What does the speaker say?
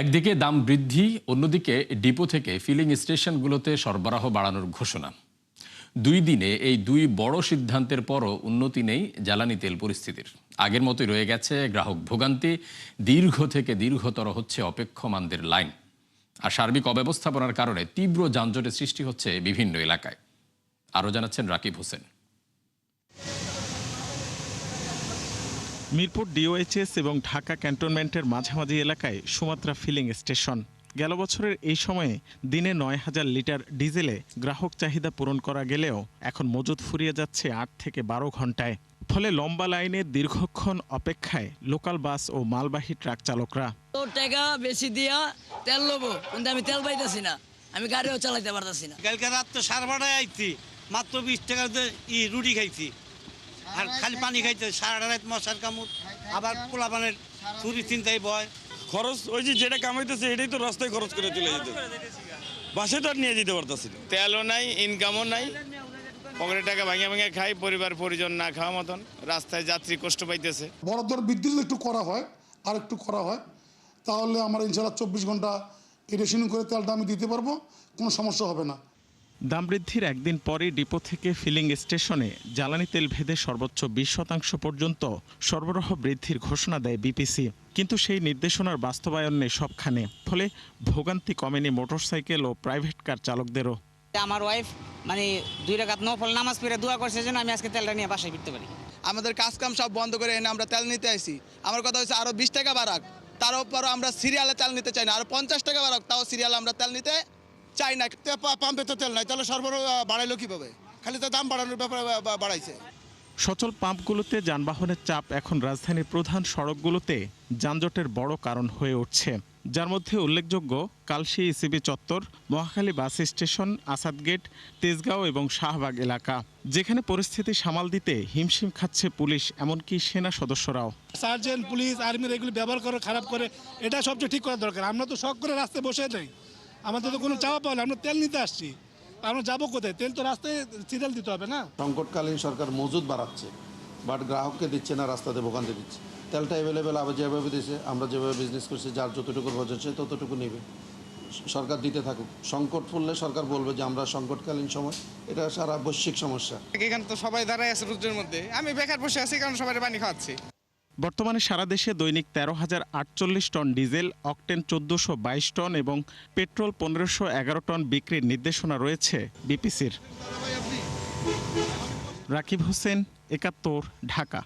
একদিকে দাম বৃদ্ধি, অন্যদিকে ডিপো থেকে ফিলিং স্টেশনগুলোতে সরবরাহ বাড়ানোর ঘোষণা। 2 দিনে এই 2 বড় সিদ্ধান্তের পরও উন্নতি নেই জ্বালানি তেল পরিস্থিতির। আগের মতোই রয়ে গেছে গ্রাহক ভোগান্তি, দীর্ঘ থেকে দীর্ঘতর হচ্ছে অপেক্ষমানদের লাইন। আর সার্বিক অব্যবস্থাপনার কারণে তীব্র যানজটের সৃষ্টি হচ্ছে বিভিন্ন এলাকায়। আরও জানাচ্ছেন রাকিব হোসেন। মিরপুর ডিওএইচএস এবং ঢাকা ক্যান্টনমেন্টের মাঝামাঝি এলাকায় সুমাত্রা ফিলিং স্টেশন। গেল বছরের এই সময়ে দিনে 9,000 লিটার ডিজেলে গ্রাহক চাহিদা পূরণ করা গেলেও এখন মজুদ ফুরিয়ে যাচ্ছে 8 থেকে 12 ঘন্টায়। ফলে লম্বা লাইনে দীর্ঘক্ষণ অপেক্ষায় লোকাল বাস ও মালবাহী ট্রাক চালকরা। টাকা বেশি দিয়া তেল নেবো, কিন্তু আমি তেল পাইতেছি না, আমি গাড়িও চালাইতে পারতেছি না। কালকে রাত তো 12:30 আইছি, মাত্র 20 টাকা রুটি খাইছি আর খালি পানি খাইতে। সারা রাত মশার কামড়, আবার পোলাপানের চুরি চিন্তাই ভয়। খরচ ওই যে যেটা কামাইতেছে এটাই তো রাস্তায় খরচ করে চলে যেত, বাসে তো আর নিয়ে যেতে পারতেছি না। তেলও নাই, ইনকামও নাই, পকেটের টাকা ভাঙে ভাঙে খাই, পরিবার পরিজন না খাওয়া মতন রাস্তায় যাত্রী কষ্ট পাইতেছে। বরাদ্দর বৃদ্ধি যদি একটু করা হয়, আর একটু করা হয়, তাহলে আমার ইনশাআল্লাহ 24 ঘন্টা রেশনিং করে তেলটা আমি দিতে পারবো, কোনো সমস্যা হবে না। দাম বৃদ্ধির একদিন পরই ডিপো থেকে ফিলিং স্টেশনে জ্বালানি তেল ভেদে সর্বোচ্চ 20% পর্যন্ত সরবরাহ বৃদ্ধির ঘোষণা দেয় বিপিসি। কিন্তু সেই নির্দেশনার বাস্তবায়ন নেই সবখানে। ফলে ভোগান্তি কমেনি মোটরসাইকেল ও প্রাইভেট কার চালকদেরও। আমার ওয়াইফ 2 রাকাত নফল নামাজ পড়ে দোয়া করছে যেন আমি আজকে তেলটা নিয়ে বাসায় ফিরতে পারি। আমাদের কাজকাম সব বন্ধ করে এনে আমরা তেল নিতে আসি। আমার কথা হচ্ছে আরো 20 টাকা বাড়াক, তার উপরও আমরা সিরিয়ালে তেল নিতে চাই না। আরো 50 টাকা বাড়াক, তাও সিরিয়ালে আমরা তেল নিতে চাই না। পাম্পে তো তেল নাই, তাহলে সরবরাহ বাড়াইলো কিভাবে? খালি তো দাম বাড়ানোর ব্যাপারে বাড়াইছে। সচল পাম্পগুলোতে যানবাহনের চাপ এখন রাজধানীর প্রধান সড়কগুলোতে যানজটের বড় কারণ হয়ে উঠছে, যার মধ্যে উল্লেখযোগ্য কালশী ইসিবি চত্বর, Mohakhali bus station, Asad gate, Tejgaon এবং শাহবাগ এলাকা, যেখানে পরিস্থিতি সামাল দিতে হিমশিম খাচ্ছে পুলিশ, এমনকি সেনা সদস্যরাও। সার্জেন্ট, পুলিশ, আর্মির এগুলো ব্যবহার করে খারাপ করে, এটা সবচেয়ে ঠিক করা দরকার। আমরা তো শখ করে রাস্তায় বসে নেই, আমাদের তো কোনো চাওয়া পাওয়া, আমরা তেল নিতে আসছি, আমরা যাবো কোথায়? তেল তো রাস্তায় সিরিয়াল দিতে হবে না। সংকটকালীন সরকার মজুদ বাড়াচ্ছে, বাট গ্রাহককে দিচ্ছে না, রাস্তাতে ভোগান্তি দিচ্ছে। তেলটা অ্যাভেলেবেল আবার যেভাবে দিচ্ছে, আমরা যেভাবে বিজনেস করছি, যার যতটুকু প্রয়োজন সে ততটুকু নেবে, সরকার দিতে থাকুক। সংকট পড়লে সরকার বলবে যে আমরা সংকটকালীন সময়, এটা সারা বৈশ্বিক সমস্যা। এখানে তো সবাই দাঁড়ায় আছে রোদের মধ্যে, আমি বেকার বসে আছি কারণ সবাই পানি খাওয়াচ্ছি। বর্তমানে সারা দেশে দৈনিক 13,048 টন ডিজেল, অকটেন 1422 টন এবং পেট্রোল 1511 টন বিক্রির নির্দেশনা রয়েছে বিপিসির। রাকিব হোসেন, 71, ঢাকা।